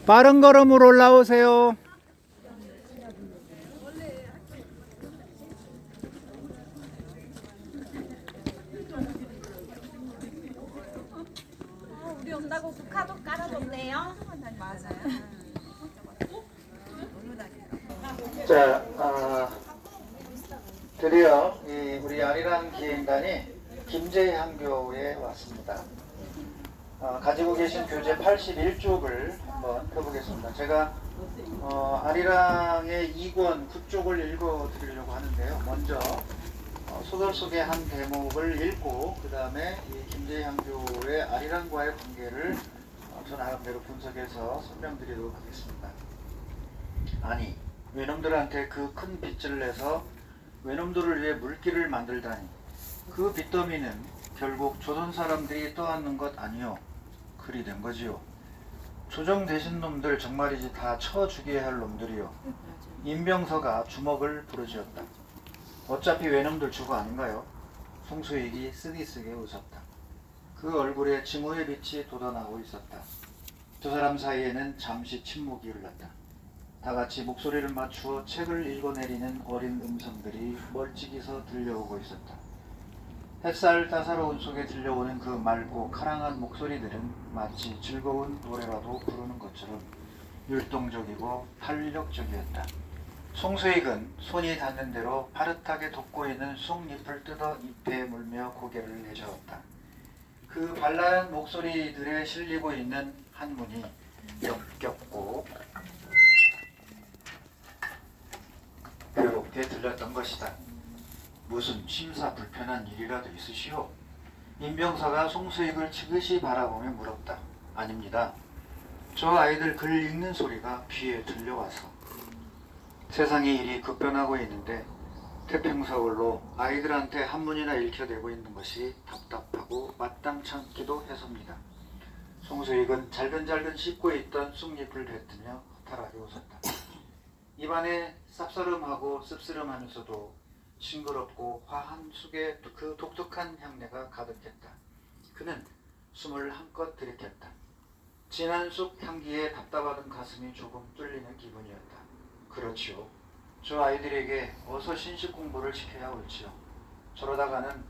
빠른 걸음으로 올라오세요. 우리 온다고 국화도 깔아줬네요. 맞아요. 자, 드디어 우리 아리랑 기행단이 김제향교에 왔습니다. 가지고 계신 교재 81쪽을 한번 펴보겠습니다. 제가 아리랑의 2권 9쪽을 읽어드리려고 하는데요. 먼저 소설 속의 한 대목을 읽고 그 다음에 이 김제향교의 아리랑과의 관계를 저 나름대로 분석해서 설명드리도록 하겠습니다. 아니, 외놈들한테 그 큰 빚을 내서 외놈들을 위해 물길을 만들다니, 그 빚더미는 결국 조선 사람들이 떠안는 것 아니요, 그리 된 거지요. 조정되신 놈들 정말이지 다 쳐죽여야 할 놈들이요. 임병서가 주먹을 부르짖었다. 어차피 외놈들 주고 아닌가요? 송수익이 쓰디쓰게 웃었다. 그 얼굴에 증오의 빛이 돋아나고 있었다. 두 사람 사이에는 잠시 침묵이 흘렀다. 다같이 목소리를 맞추어 책을 읽어내리는 어린 음성들이 멀찍이서 들려오고 있었다. 햇살 따사로운 속에 들려오는 그 맑고 카랑한 목소리들은 마치 즐거운 노래라도 부르는 것처럼 율동적이고 활력적이었다. 송수익은 손이 닿는 대로 파릇하게 돋고 있는 쑥잎을 뜯어 잎에 물며 고개를 내저었다. 그 발랄한 목소리들에 실리고 있는 한문이 역겹고 괴롭게 들렸던 것이다. 무슨 심사 불편한 일이라도 있으시오? 임병서가 송수익을 지그시 바라보며 물었다. 아닙니다. 저 아이들 글 읽는 소리가 귀에 들려와서. 세상의 일이 급변하고 있는데 태평서울로 아이들한테 한문이나 읽혀대고 있는 것이 답답하고 마땅찮기도 해서입니다. 송수익은 잘근잘근 씹고 있던 쑥잎을 뱉으며 허탈하게 웃었다. 입안에 쌉싸름하고 씁쓸하면서도 싱그럽고 화한 쑥의 그 독특한 향내가 가득했다. 그는 숨을 한껏 들이켰다. 진한 쑥 향기에 답답하던 가슴이 조금 뚫리는 기분이었다. 그렇지요. 저 아이들에게 어서 신식 공부를 시켜야 옳지요. 저러다가는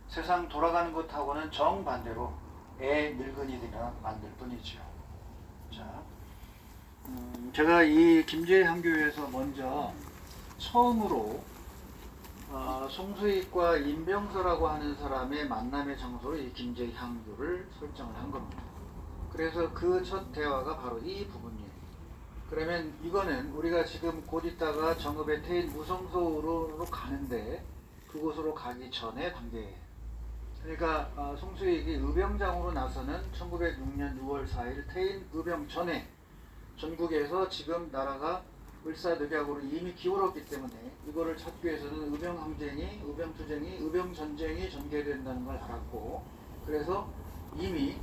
세상 돌아가는 것하고는 정반대로 애 늙은이들이나 만들 뿐이지요. 자, 제가 이 김제향교에서 먼저 처음으로 송수익과 임병서라고 하는 사람의 만남의 장소로 이 김제향교를 설정을 한 겁니다. 그래서 그 첫 대화가 바로 이 부분이에요. 그러면 이거는 우리가 지금 곧 있다가 정읍의 태인 무성소로 가는데 그곳으로 가기 전의 단계예요. 그러니까 송수익이 의병장으로 나서는 1906년 6월 4일 태인 의병 전에 전국에서 지금 나라가 을사늑약으로 이미 기울었기 때문에 이거를 찾기 위해서는 의병항쟁이, 의병투쟁이, 의병전쟁이 전개된다는 걸 알았고, 그래서 이미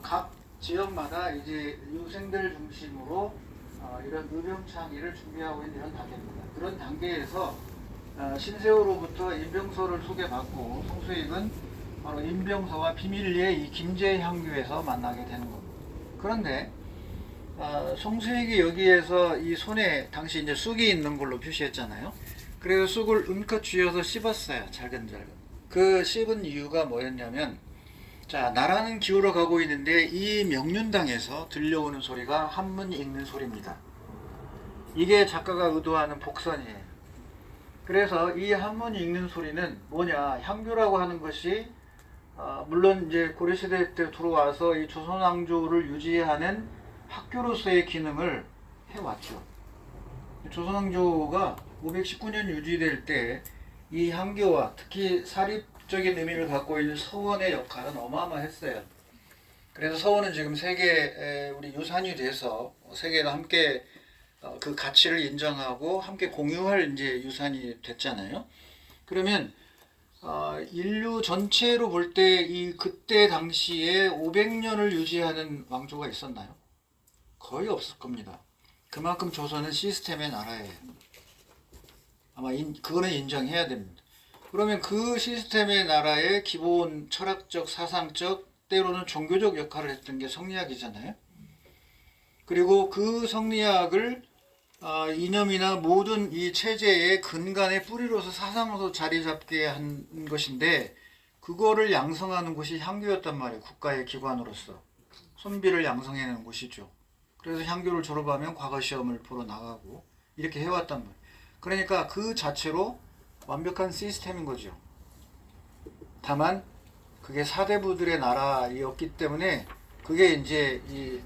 각 지역마다 이제 유생들 중심으로 이런 의병창의를 준비하고 있는 이런 단계입니다. 그런 단계에서 신세호로부터 임병서를 소개받고 송수익은 바로 임병서와 비밀리에 이 김제향교에서 만나게 되는 겁니다. 그런데 송수익이 여기에서 이 손에 당시 이제 쑥이 있는 걸로 표시했잖아요. 그래서 쑥을 은컷 쥐어서 씹었어요. 잘근잘근. 그 씹은 이유가 뭐였냐면, 자, 나라는 기울어 가고 있는데 이 명륜당에서 들려오는 소리가 한문 읽는 소리입니다. 이게 작가가 의도하는 복선이에요. 그래서 이 한문 읽는 소리는 뭐냐, 향교라고 하는 것이 물론 이제 고려시대 때 들어와서 이 조선왕조를 유지하는 학교로서의 기능을 해왔죠. 조선왕조가 519년 유지될 때 이 향교와 특히 사립적인 의미를 갖고 있는 서원의 역할은 어마어마했어요. 그래서 서원은 지금 세계 우리 유산이 돼서 세계가 함께 그 가치를 인정하고 함께 공유할 이제 유산이 됐잖아요. 그러면 인류 전체로 볼 때 이 그때 당시에 500년을 유지하는 왕조가 있었나요? 거의 없을 겁니다. 그만큼 조선은 시스템의 나라예요. 아마 그거는 인정해야 됩니다. 그러면 그 시스템의 나라의 기본 철학적, 사상적, 때로는 종교적 역할을 했던 게 성리학이잖아요. 그리고 그 성리학을 이념이나 모든 이 체제의 근간의 뿌리로서 사상으로 자리 잡게 한 것인데 그거를 양성하는 곳이 향교였단 말이에요. 국가의 기관으로서 손비를 양성해내는 곳이죠. 그래서 향교를 졸업하면 과거시험을 보러 나가고 이렇게 해왔단 말이에요. 그러니까 그 자체로 완벽한 시스템인 거죠. 다만 그게 사대부들의 나라였기 때문에 그게 이제 이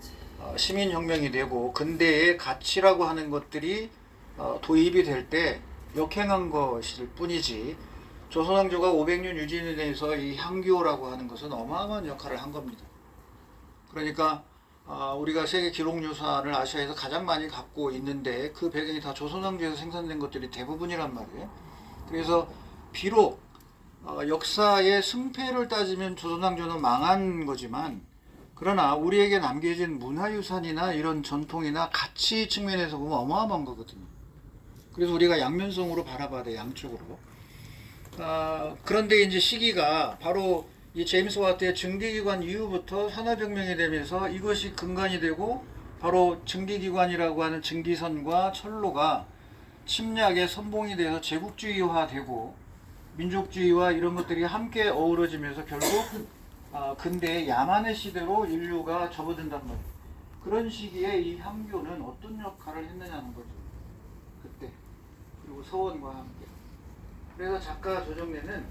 시민혁명이 되고 근대의 가치라고 하는 것들이 도입이 될 때 역행한 것일 뿐이지 조선왕조가 500년 유지에 대해서 이 향교라고 하는 것은 어마어마한 역할을 한 겁니다. 그러니까 우리가 세계 기록유산을 아시아에서 가장 많이 갖고 있는데 그 배경이 다 조선왕조에서 생산된 것들이 대부분이란 말이에요. 그래서 비록 역사의 승패를 따지면 조선왕조는 망한 거지만 그러나 우리에게 남겨진 문화유산이나 이런 전통이나 가치 측면에서 보면 어마어마한 거거든요. 그래서 우리가 양면성으로 바라봐야 돼, 양쪽으로. 그런데 이제 시기가 바로 이 제임스 와트의 증기기관 이후부터 산업혁명이 되면서 이것이 근간이 되고 바로 증기기관이라고 하는 증기선과 철로가 침략의 선봉이 되어서 제국주의화되고 민족주의와 이런 것들이 함께 어우러지면서 결국 근대의 야만의 시대로 인류가 접어든단 말이에요. 그런 시기에 이 향교는 어떤 역할을 했느냐는 거죠. 그때. 그리고 서원과 함께. 그래서 작가 조정래는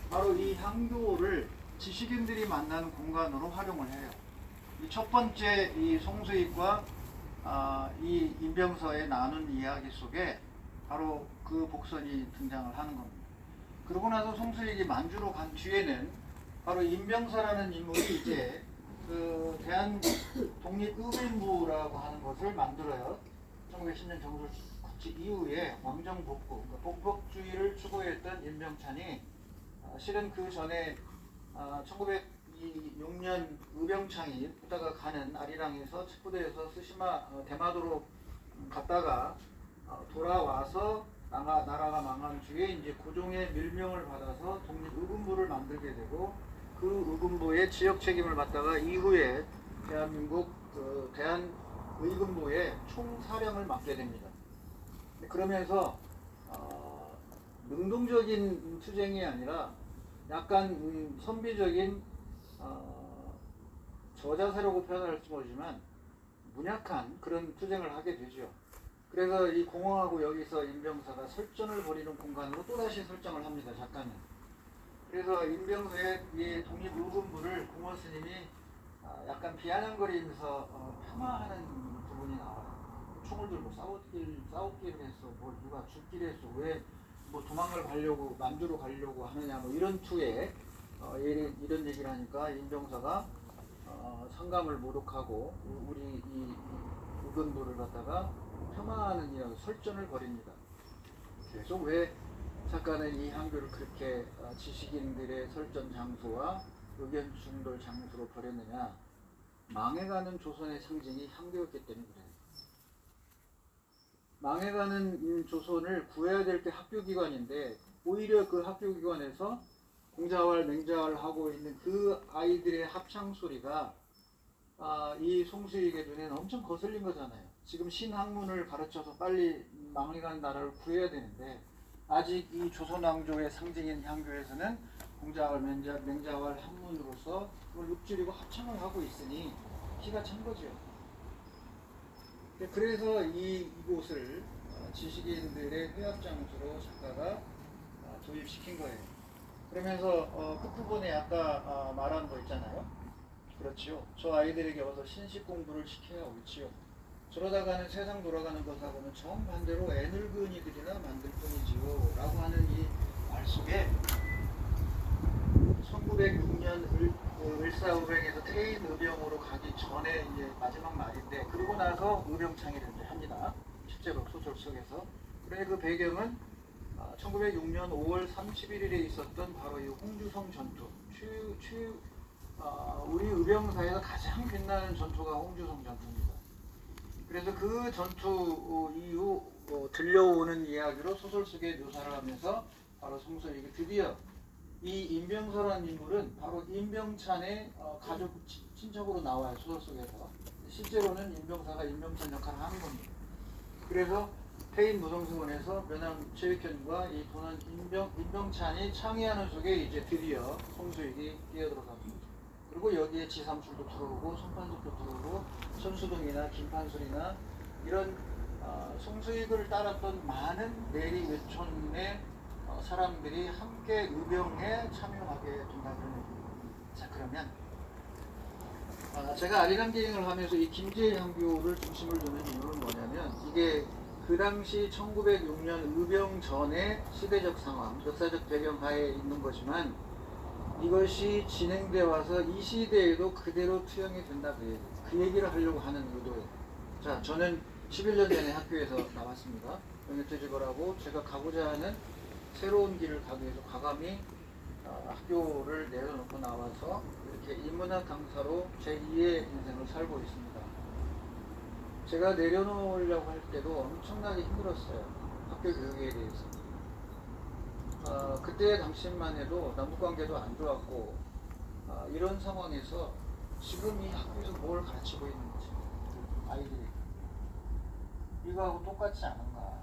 바로 이 향교를 지식인들이 만나는 공간으로 활용을 해요. 이 첫 번째 이 송수익과 이 임병서의 나눈 이야기 속에 바로 그 복선이 등장을 하는 겁니다. 그러고 나서 송수익이 만주로 간 뒤에는 바로 임병서라는 인물이 이제 그 대한 독립의민부라고 하는 것을 만들어요. 1910년 정부 국치 이후에 왕정복국, 그러니까 복복주의를 추구했던 임병찬이 실은 그 전에 1906년 의병창이 부다가 가는 아리랑에서 첩부대에서 스시마 대마도로 갔다가 돌아와서 나라가 망한 뒤에 이제 고종의 밀명을 받아서 독립의군부를 만들게 되고 그 의군부의 지역 책임을 맡다가 이후에 대한민국 대한의군부의 총사령을 맡게 됩니다. 그러면서 능동적인 투쟁이 아니라 약간 선비적인 저자세라고 표현할 수 모르지만 문약한 그런 투쟁을 하게 되죠. 그래서 이 공허하고 여기서 임병서가 설전을 벌이는 공간으로 또다시 설정을 합니다. 작가는. 그래서 임병서의 이 독립의군부를 공허 스님이 약간 비아냥거리면서 폄하하는 부분이 나와요. 총을 들고 싸웠기를 했어. 뭐 누가 죽기를 했어. 왜 뭐 도망을 가려고 만주로 가려고 하느냐. 뭐 이런 투에 이런 얘기를 하니까 임병서가 상감을 모독하고 우리 이 의군부를 갖다가 폄하하는 이런 설전을 벌입니다. 계속 왜 작가는 이 향교를 그렇게 지식인들의 설전 장소와 의견 충돌 장소로 벌였느냐. 망해가는 조선의 상징이 향교였기 때문에 그래요. 망해가는 조선을 구해야 될 게 학교기관인데 오히려 그 학교기관에서 공자왈 맹자왈 하고 있는 그 아이들의 합창소리가 이 송수익의 눈에는 엄청 거슬린 거잖아요. 지금 신학문을 가르쳐서 빨리 망해가는 나라를 구해야 되는데 아직 이 조선왕조의 상징인 향교에서는 공자왈 맹자왈 한문으로서 그걸 읊조리고 합창을 하고 있으니 기가 찬 거죠. 그래서 이곳을 지식인들의 회합장소로 작가가 도입시킨 거예요. 그러면서 끝부분에 아까 말한 거 있잖아요. 그렇지요. 저 아이들에게 어서 신식 공부를 시켜야 옳지요. 저러다가는 세상 돌아가는 것하고는 정반대로 애늙은이들이나 만들 뿐이지요. 라고 하는 이 말 속에 1906년 을사의병에서 퇴임 의병으로 가기 전에 이제 마지막 말인데 그러고 나서 의병창의를 합니다. 실제로 소설 속에서. 그래 그 배경은 1906년 5월 31일에 있었던 바로 이 홍주성 전투. 우리 의병사에서 가장 빛나는 전투가 홍주성 전투입니다. 그래서 그 전투 이후 들려오는 이야기로 소설 속에 묘사를 하면서 바로 송수익이 드디어 이 임병서라는 인물은 바로 임병찬의 가족 친척으로 나와요. 소설 속에서 실제로는 임병사가 임병찬 역할을 하는 겁니다. 그래서 폐인 무성수원에서 면왕 최익현과 이 도난 임병찬이 창의하는 속에 이제 드디어 송수익이 뛰어들어갑니다. 그리고 여기에 지삼술도 들어오고 손판숙도 들어오고 손수동이나 김판술이나 이런 송수익을 따랐던 많은 내리 외촌의 사람들이 함께 의병에 참여하게 된다 그런 얘기입니다. 자, 그러면 제가 아리랑 기행을 하면서 이 김제의 향교를 중심을 두는 이유는 뭐냐면, 이게 그 당시 1906년 의병 전의 시대적 상황, 역사적 배경 하에 있는 거지만 이것이 진행돼 와서 이 시대에도 그대로 투영이 된다 그 얘기를 하려고 하는 의도예요. 자, 저는 11년 전에 학교에서 나왔습니다. 영예퇴직을 하고 제가 가고자 하는 새로운 길을 가기 위해서 과감히 학교를 내려놓고 나와서 이렇게 인문학 강사로 제2의 인생을 살고 있습니다. 제가 내려놓으려고 할 때도 엄청나게 힘들었어요. 학교 교육에 대해서. 그때 당시만 해도 남북관계도 안 좋았고, 이런 상황에서 지금 이 학교에서 뭘 가르치고 있는지 아이들이 이거하고 똑같지 않은가.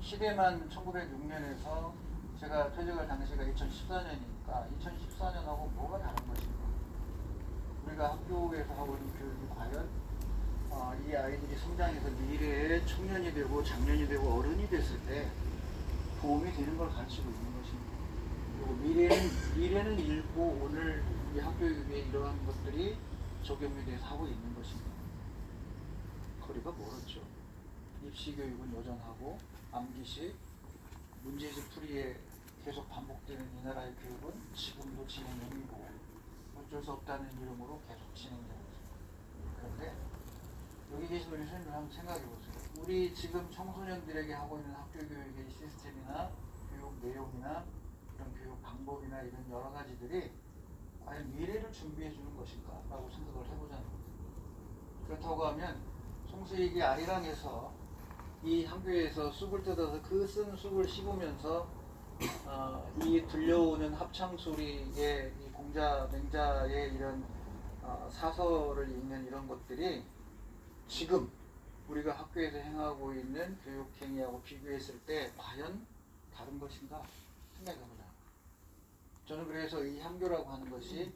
시대만 1906년에서 제가 퇴직할 당시가 2014년이니까 2014년하고 뭐가 다른 것인가. 우리가 학교에서 하고 있는 교육이 과연 이 아이들이 성장해서 미래의 청년이 되고 장년이 되고 어른이 됐을 때 도움이 되는 걸 가르치고 있는 것입니다. 그리고 미래는 읽고 오늘 이 학교 교육에 이러한 것들이 적용이 돼서 하고 있는 것입니다. 거리가 멀었죠. 입시 교육은 여전하고 암기식, 문제집 풀이에 계속 반복되는 이 나라의 교육은 지금도 진행 중이고 어쩔 수 없다는 이름으로 계속 진행되고 있습니다. 그런데 여기 계신 우리 선생님들 한번 생각해 보세요. 우리 지금 청소년들에게 하고 있는 학교 교육의 시스템이나 교육 내용이나 이런 교육 방법이나 이런 여러 가지들이 과연 미래를 준비해 주는 것인가 라고 생각을 해보자는 거죠. 그렇다고 하면 송수익이 아리랑에서 이 학교에서 쑥을 뜯어서 그 쓴 쑥을 씹으면서 이 들려오는 합창 소리의 이 공자 맹자의 이런 사설을 읽는 이런 것들이 지금 우리가 학교에서 행하고 있는 교육 행위하고 비교했을 때 과연 다른 것인가 생각해보자. 저는 그래서 이 향교라고 하는 것이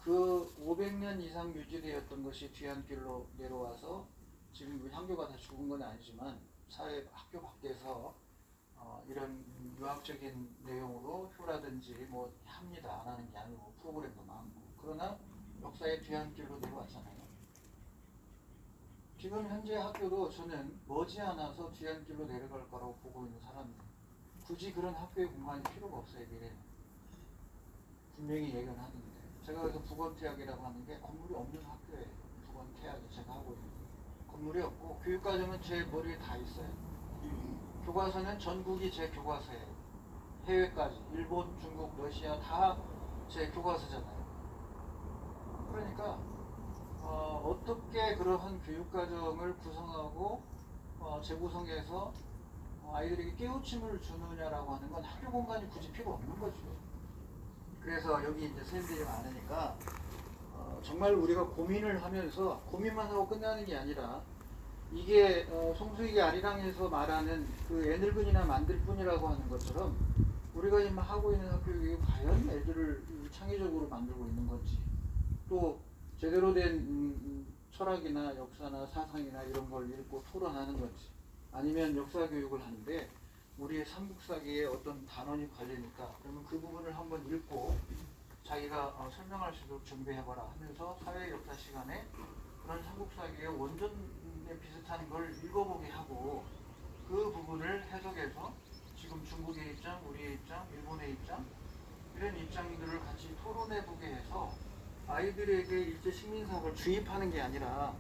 그 500년 이상 유지되었던 것이 뒤안길로 내려와서 지금 그 향교가 다 죽은 건 아니지만 사회 학교 밖에서 이런 유학적인 내용으로 효라든지 뭐 합니다 안 하는 게 아니고 프로그램도 많고, 그러나 역사의 뒤안길로 내려왔잖아요. 지금 현재 학교도 저는 머지않아서 뒤안길로 내려갈 거라고 보고 있는 사람이에요. 굳이 그런 학교의 공간이 필요가 없어요. 미래는 분명히 예견하는데, 제가 그래서 북원태학이라고 하는 게 건물이 없는 학교예요. 북원태학이 제가 하고 있는 건물이 없고 교육과정은 제 머리에 다 있어요. 교과서는 전국이 제 교과서예요. 해외까지 일본, 중국, 러시아 다 제 교과서잖아요. 그러니까 어떻게 그러한 교육과정을 구성하고 재구성해서 아이들에게 깨우침을 주느냐라고 하는 건 학교 공간이 굳이 필요 없는 거죠. 그래서 여기 이제 선생님들이 많으니까 정말 우리가 고민을 하면서 고민만 하고 끝나는 게 아니라 이게 송수익이 아리랑에서 말하는 그 애늙은이나 만들뿐이라고 하는 것처럼 우리가 지금 하고 있는 학교 교육이 과연 애들을 창의적으로 만들고 있는 건지, 또 제대로 된 철학이나 역사나 사상이나 이런 걸 읽고 토론하는 건지, 아니면 역사 교육을 하는데 우리의 삼국사기에 어떤 단원이 걸리니까 그러면 그 부분을 한번 읽고 자기가 설명할 수 있도록 준비해봐라 하면서 사회 역사 시간에 그런 삼국사기의 원전에 비슷한 걸 읽어보게 하고 그 부분을 해석해서 지금 중국의 입장, 우리의 입장, 일본의 입장 이런 입장들을 같이 토론해보게 해서 아이들에게 일제 식민사를 주입하는 게 아니라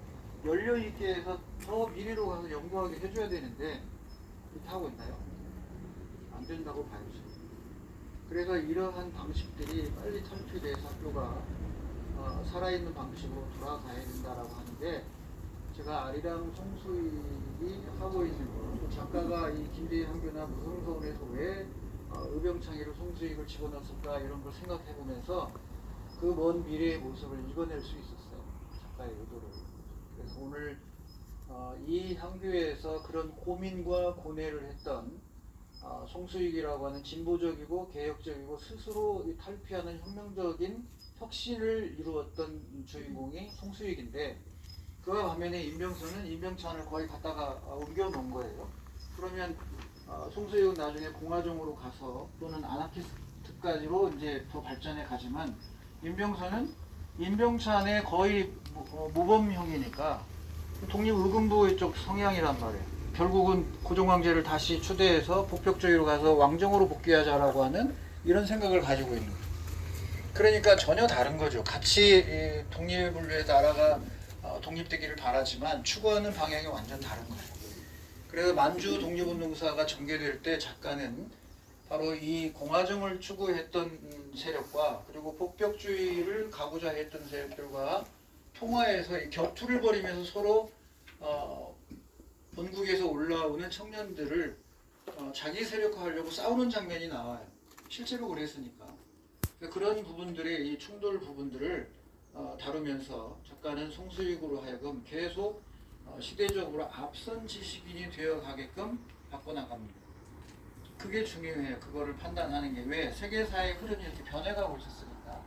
열려있게 해서 더 미래로 가서 연구하게 해줘야 되는데 이렇게 하고 있나요? 안 된다고 봐야죠. 그래서 이러한 방식들이 빨리 탈피돼서 학교가 살아있는 방식으로 돌아가야 된다라고 하는데, 제가 아리랑 송수익이 하고 있는 것, 또 작가가 이 김제의 향교나 무성서원에서 왜 의병창의로 송수익을 집어넣었을까 이런 걸 생각해 보면서 그 먼 미래의 모습을 읽어낼 수 있었어요. 작가의 작가의 의도를. 그래서 오늘 이 향교에서 그런 고민과 고뇌를 했던 송수익이라고 하는 진보적이고 개혁적이고 스스로 탈피하는 혁명적인 혁신을 이루었던 주인공이 송수익인데, 그와 반면에 임병선은 임병찬을 거의 갖다가 옮겨 놓은 거예요. 그러면 송수익은 나중에 공화정으로 가서 또는 아나키스트까지로 이제 더 발전해 가지만, 임병선은 임병찬의 거의 모범형이니까 독립의금부 쪽 성향이란 말이에요. 결국은 고종황제를 다시 추대해서 복벽주의로 가서 왕정으로 복귀하자라고 하는 이런 생각을 가지고 있는 거예요. 그러니까 전혀 다른 거죠. 같이 독립을 위해 나라가 독립되기를 바라지만 추구하는 방향이 완전 다른 거예요. 그래서 만주 독립운동사가 전개될 때 작가는 바로 이 공화정을 추구했던 세력과 그리고 복벽주의를 가고자 했던 세력들과 통화해서 격투를 벌이면서 서로 본국에서 올라오는 청년들을 자기 세력화하려고 싸우는 장면이 나와요. 실제로 그랬으니까. 그런 부분들의 이 충돌 부분들을 다루면서 작가는 송수익으로 하여금 계속 시대적으로 앞선 지식인이 되어 가게끔 바꿔나갑니다. 그게 중요해요. 그거를 판단하는 게. 왜? 세계사의 흐름이 이렇게 변해가고 있었으니까.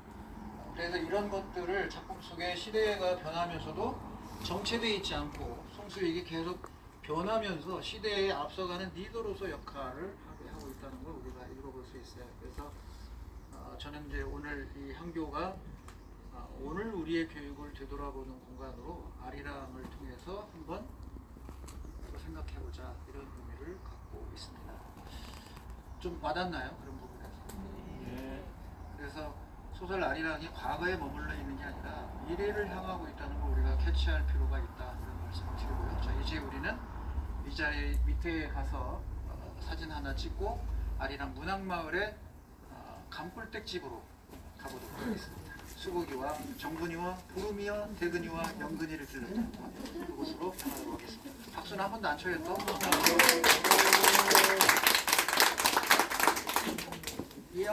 그래서 이런 것들을 작품 속에 시대가 변하면서도 정체되어 있지 않고 송수익이 계속 변하면서 시대에 앞서가는 리더로서 역할을 하고 있다는 걸 우리가 읽어볼 수 있어요. 그래서 저는 이제 오늘 이 향교가 오늘 우리의 교육을 되돌아보는 공간으로 아리랑을 통해서 한번 또 생각해보자, 이런 의미를 갖고 있습니다. 좀 와닿나요? 그런 부분에서? 네. 그래서 소설 아리랑이 과거에 머물러 있는 게 아니라 미래를 향하고 있다는 걸 우리가 캐치할 필요가 있다, 이런 말씀을 드리고요. 자, 이제 우리는 이 자리 밑에 가서 사진 하나 찍고 아리랑 문학마을의 감꿀댁집으로 가보도록 하겠습니다. 수국이와 정근이와 보름이와 대근이와 영근이를 들렸던 그곳으로 향하도록 하겠습니다. 박수는 한 번도 안 쳐요 또. 이